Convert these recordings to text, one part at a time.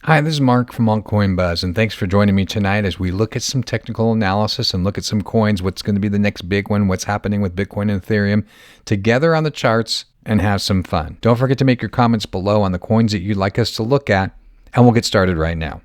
Hi, this is Mark from Altcoin Buzz, and thanks for joining me tonight as we look at some technical analysis and look at some coins, what's going to be the next big one, what's happening with Bitcoin and Ethereum, together on the charts and have some fun. Don't forget to make your comments below on the coins that you'd like us to look at, and we'll get started right now.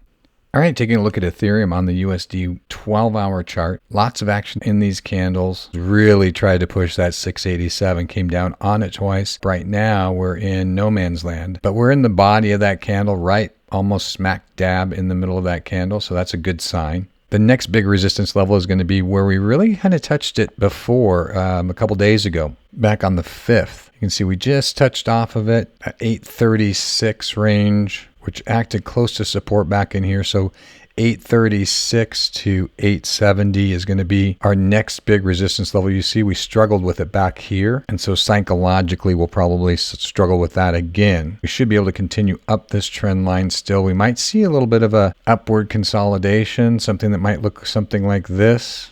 All right, taking a look at Ethereum on the USD 12-hour chart. Lots of action in these candles. Really tried to push that 687, came down on it twice. Right now, we're in no man's land, but we're in the body of that candle, right almost smack dab in the middle of that candle, so that's a good sign. The next big resistance level is going to be where we really kind of touched it before a couple days ago, back on the 5th. You can see we just touched off of it at 836 range, which acted close to support back in here. So 836 to 870 is going to be our next big resistance level. You see, we struggled with it back here. And so psychologically, we'll probably struggle with that again. We should be able to continue up this trend line still. We might see a little bit of a upward consolidation, something that might look something like this.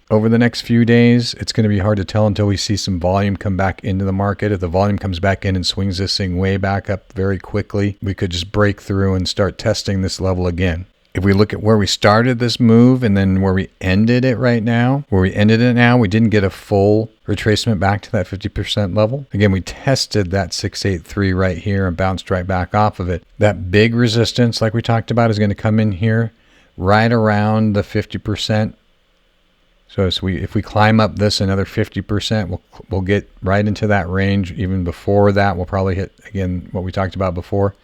Over the next few days, it's going to be hard to tell until we see some volume come back into the market. If the volume comes back in and swings this thing way back up very quickly, we could just break through and start testing this level again. If we look at where we started this move and then where we ended it right now, we didn't get a full retracement back to that 50% level. Again, we tested that 683 right here and bounced right back off of it. That big resistance, like we talked about, is going to come in here right around the 50%. So if we climb up this another 50%, we'll get right into that range. Even before that, we'll probably hit, again, what we talked about before,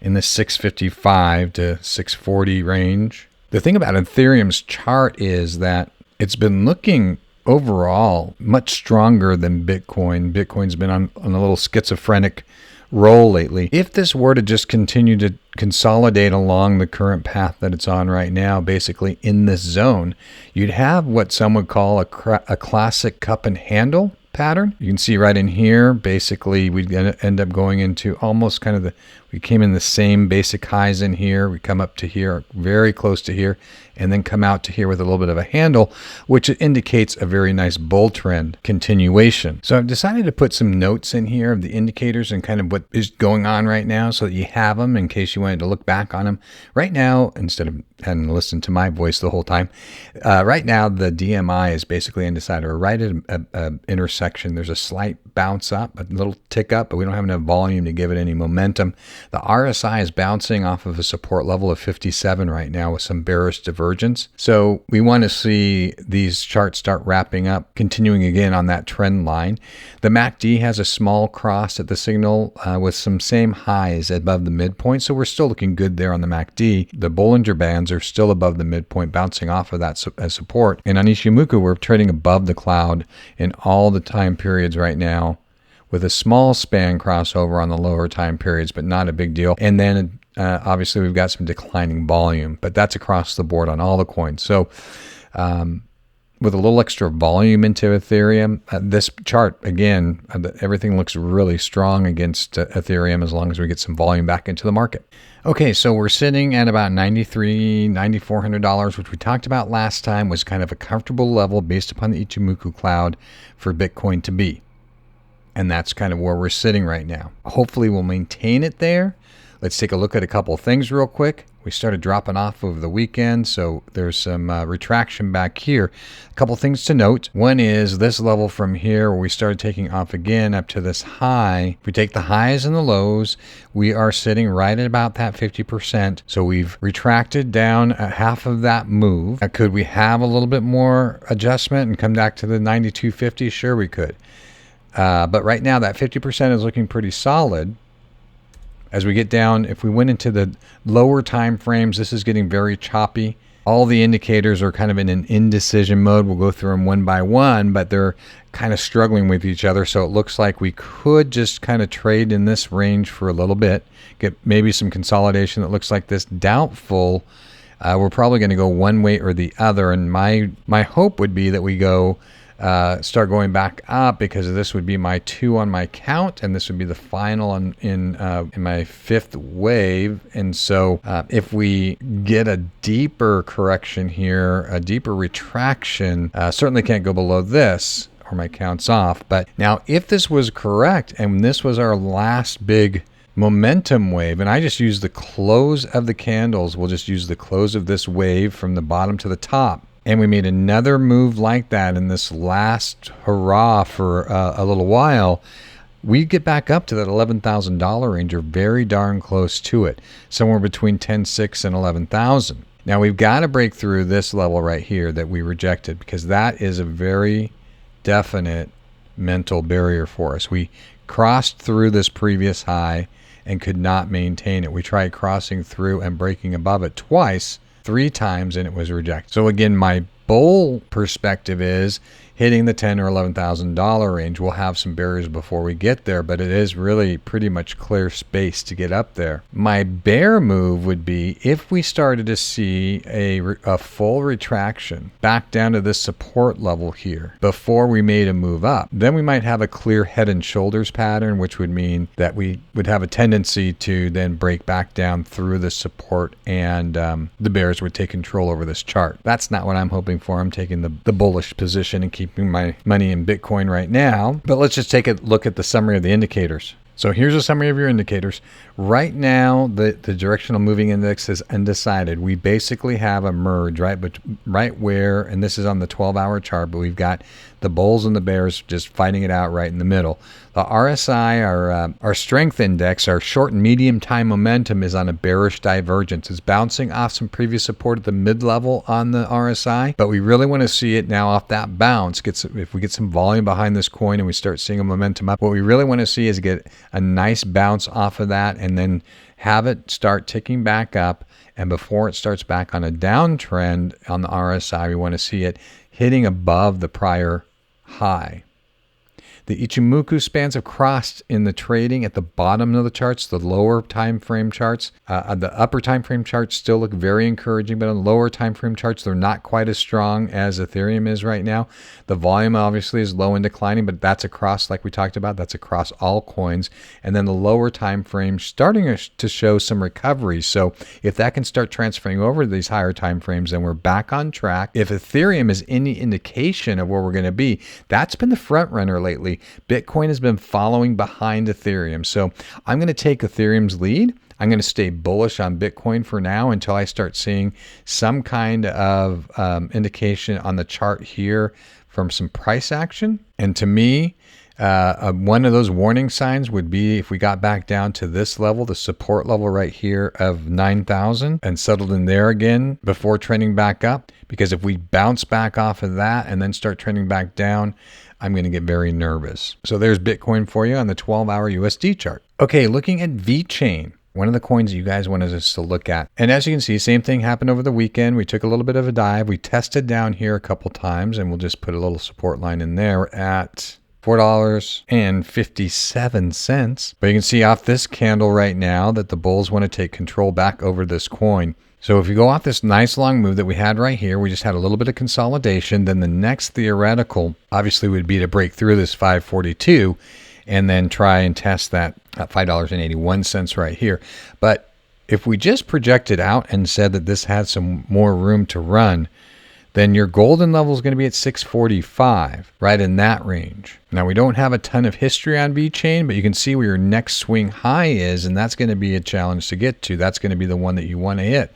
in the 655 to 640 range. The thing about Ethereum's chart is that it's been looking overall much stronger than Bitcoin. Bitcoin's been on a little schizophrenic roll lately. If this were to just continue to consolidate along the current path that it's on right now, basically in this zone, you'd have what some would call a classic cup and handle pattern. You can see right in here, basically we'd end up going into almost kind of we came in the same basic highs in here. We come up to here, very close to here, and then come out to here with a little bit of a handle, which indicates a very nice bull trend continuation. So I've decided to put some notes in here of the indicators and kind of what is going on right now so that you have them in case you wanted to look back on them. Right now, instead of having to listen to my voice the whole time, right now the DMI is basically undecided. We're right at an intersection. There's a slight bounce up, a little tick up, but we don't have enough volume to give it any momentum. The RSI is bouncing off of a support level of 57 right now with some bearish divergence. So we want to see these charts start wrapping up, continuing again on that trend line. The MACD has a small cross at the signal with some same highs above the midpoint. So we're still looking good there on the MACD. The Bollinger Bands are still above the midpoint, bouncing off of that as support. And on Ishimoku, we're trading above the cloud in all the time periods right now, with a small span crossover on the lower time periods, but not a big deal. And then obviously we've got some declining volume, but that's across the board on all the coins. So with a little extra volume into Ethereum, this chart, again, everything looks really strong against Ethereum as long as we get some volume back into the market. Okay, so we're sitting at about $9,300, $9,400, which we talked about last time was kind of a comfortable level based upon the Ichimoku cloud for Bitcoin to be. And that's kind of where we're sitting right now. Hopefully we'll maintain it there. Let's take a look at a couple of things real quick. We started dropping off over the weekend, so there's some retraction back here. A couple things to note. One is this level from here where we started taking off again up to this high. If we take the highs and the lows, we are sitting right at about that 50%. So we've retracted down half of that move. Could we have a little bit more adjustment and come back to the 92.50? Sure, we could. But right now that 50% is looking pretty solid. As we get down, if we went into the lower time frames, this is getting very choppy. All the indicators are kind of in an indecision mode. We'll go through them one by one, but they're kind of struggling with each other. So it looks like we could just kind of trade in this range for a little bit, get maybe some consolidation that looks like this. Doubtful. We're probably going to go one way or the other. And my hope would be that we go start going back up, because this would be my 2 on my count, and this would be the final in my 5th wave. And so if we get a deeper correction here, a deeper retraction, certainly can't go below this, or my count's off. But now if this was correct and this was our last big momentum wave, and I just use the close of the candles. We'll just use the close of this wave from the bottom to the top. And we made another move like that in this last hurrah for a little while. We get back up to that $11,000 range, or very darn close to it, somewhere between 10.6 and 11,000. Now we've got to break through this level right here that we rejected, because that is a very definite mental barrier for us. We crossed through this previous high and could not maintain it. We tried crossing through and breaking above it twice, 3 times, and it was rejected. So again, my bull perspective is hitting the $10,000 or $11,000 range. We'll have some barriers before we get there, but it is really pretty much clear space to get up there. My bear move would be if we started to see a full retraction back down to this support level here before we made a move up. Then we might have a clear head and shoulders pattern, which would mean that we would have a tendency to then break back down through the support, and the bears would take control over this chart. That's not what I'm hoping for. I'm taking the bullish position and keeping my money in Bitcoin right now. But let's just take a look at the summary of the indicators. So here's a summary of your indicators. Right now, the directional moving index is undecided. We basically have a merge, right? But right where, and this is on the 12-hour chart, but we've got the bulls and the bears just fighting it out right in the middle. The RSI, our strength index, our short and medium time momentum, is on a bearish divergence. It's bouncing off some previous support at the mid-level on the RSI, but we really want to see it now off that bounce. If we get some volume behind this coin and we start seeing a momentum up, what we really want to see is get a nice bounce off of that and then have it start ticking back up. And before it starts back on a downtrend on the RSI, we want to see it hitting above the prior high. The Ichimoku spans have crossed in the trading at the bottom of the charts, the lower time frame charts. The upper time frame charts still look very encouraging, but on the lower time frame charts, they're not quite as strong as Ethereum is right now. The volume obviously is low and declining, but that's across, like we talked about, that's across all coins. And then the lower time frame starting to show some recovery. So if that can start transferring over to these higher time frames, then we're back on track. If Ethereum is any indication of where we're going to be, that's been the front runner lately. Bitcoin has been following behind Ethereum. So I'm going to take Ethereum's lead. I'm going to stay bullish on Bitcoin for now until I start seeing some kind of indication on the chart here from some price action. And to me, one of those warning signs would be if we got back down to this level, the support level right here of 9,000, and settled in there again before trending back up. Because if we bounce back off of that and then start trending back down, I'm going to get very nervous. So there's Bitcoin for you on the 12-hour USD chart. Okay, looking at Vechain, one of the coins you guys wanted us to look at. And as you can see, same thing happened over the weekend. We took a little bit of a dive. We tested down here a couple times, and we'll just put a little support line in there at $4.57. But you can see off this candle right now that the bulls want to take control back over this coin. So if you go off this nice long move that we had right here, we just had a little bit of consolidation. Then the next theoretical obviously would be to break through this 542 and then try and test that at $5.81 right here. But if we just projected out and said that this had some more room to run, then your golden level is going to be at 645, right in that range. Now, we don't have a ton of history on Vechain, but you can see where your next swing high is, and that's going to be a challenge to get to. That's going to be the one that you want to hit,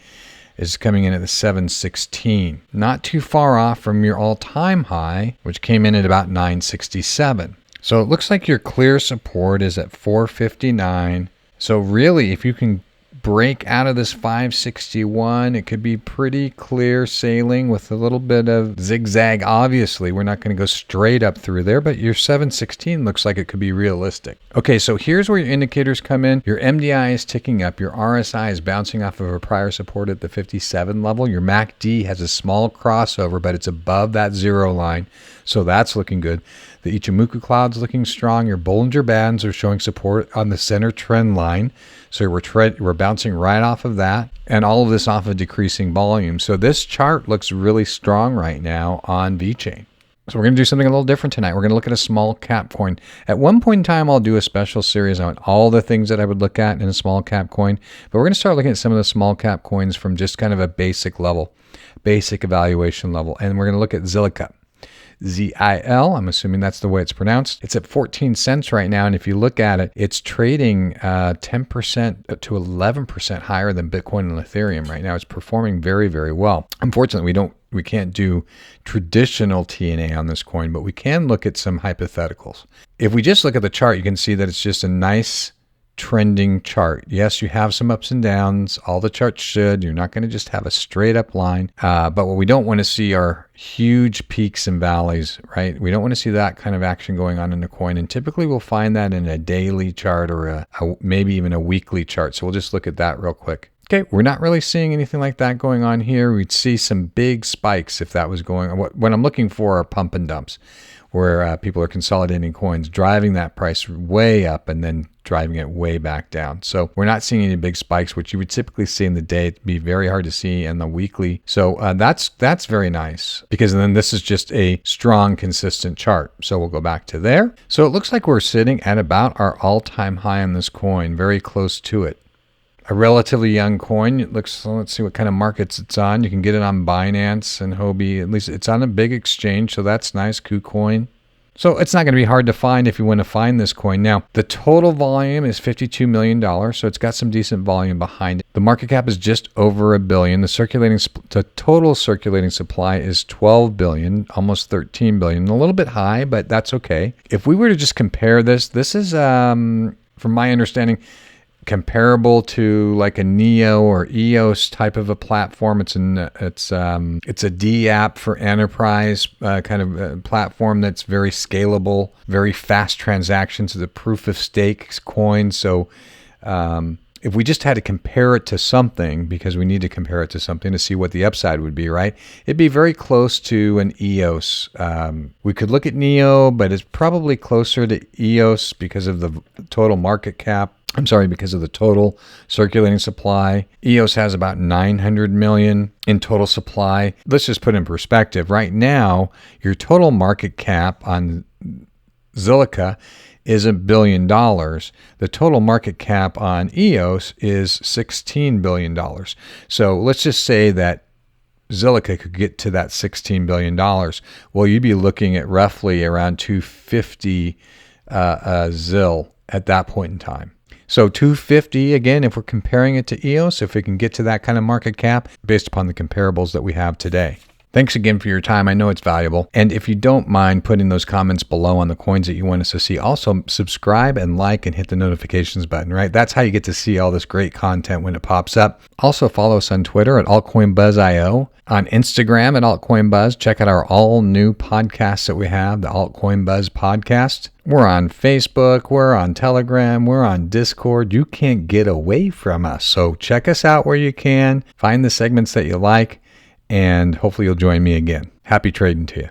is coming in at the 716. Not too far off from your all-time high, which came in at about 967. So it looks like your clear support is at 459. So really, if you can break out of this 561, it could be pretty clear sailing with a little bit of zigzag. Obviously, we're not going to go straight up through there, but your 716 looks like it could be realistic. Okay, so here's where your indicators come in. Your MDI is ticking up. Your RSI is bouncing off of a prior support at the 57 level. Your MACD has a small crossover, but it's above that zero line, so that's looking good. The Ichimoku cloud's looking strong. Your Bollinger Bands are showing support on the center trend line. So we're bouncing right off of that, and all of this off of decreasing volume. So this chart looks really strong right now on Vechain. So we're going to do something a little different tonight. We're going to look at a small cap coin. At one point in time, I'll do a special series on all the things that I would look at in a small cap coin. But we're going to start looking at some of the small cap coins from just kind of a basic level, basic evaluation level. And we're going to look at Zilliqa. ZIL. I'm assuming that's the way it's pronounced. It's at 14 cents right now. And if you look at it, it's trading 10% to 11% higher than Bitcoin and Ethereum right now. It's performing very, very well. Unfortunately, we can't do traditional TNA on this coin, but we can look at some hypotheticals. If we just look at the chart, you can see that it's just a nice trending chart. Yes, you have some ups and downs. All the charts should. You're not going to just have a straight up line. But what we don't want to see are huge peaks and valleys, right? We don't want to see that kind of action going on in the coin. And typically we'll find that in a daily chart or maybe even a weekly chart. So we'll just look at that real quick. Okay, we're not really seeing anything like that going on here. We'd see some big spikes if that was going on. What I'm looking for are pump and dumps, where people are consolidating coins, driving that price way up and then driving it way back down. So we're not seeing any big spikes, which you would typically see in the day. It'd be very hard to see in the weekly. So that's very nice, because then this is just a strong, consistent chart. So we'll go back to there. So it looks like we're sitting at about our all-time high on this coin, very close to it. A relatively young coin. It looks, let's see what kind of markets it's on. You can get it on Binance and Huobi. At least it's on a big exchange, so that's nice. KuCoin. So it's not going to be hard to find if you want to find this coin. Now, the total volume is $52 million, so it's got some decent volume behind it. The market cap is just over $1 billion. The total circulating supply is $12 billion, almost $13 billion. A little bit high, but that's okay. If we were to just compare this is, from my understanding, comparable to like a Neo or EOS type of a platform. It's a D app for enterprise kind of platform that's very scalable, very fast transactions. It's a proof of stake coin. So if we just had to compare it to something, because we need to compare it to something to see what the upside would be, right? It'd be very close to an EOS. We could look at Neo, but it's probably closer to EOS because of the total market cap. Because of the total circulating supply. EOS has about 900 million in total supply. Let's just put in perspective. Right now, your total market cap on Zilliqa is $1 billion. The total market cap on EOS is $16 billion. So let's just say that Zilliqa could get to that $16 billion. Well, you'd be looking at roughly around 250 ZIL at that point in time. So 250, again, if we're comparing it to EOS, if we can get to that kind of market cap based upon the comparables that we have today. Thanks again for your time. I know it's valuable. And if you don't mind putting those comments below on the coins that you want us to see, also subscribe and like and hit the notifications button, right? That's how you get to see all this great content when it pops up. Also follow us on Twitter at AltcoinBuzzIO, on Instagram at AltcoinBuzz. Check out our all new podcasts that we have, the Altcoin Buzz podcast. We're on Facebook, we're on Telegram, we're on Discord. You can't get away from us. So check us out where you can, find the segments that you like, and hopefully you'll join me again. Happy trading to you.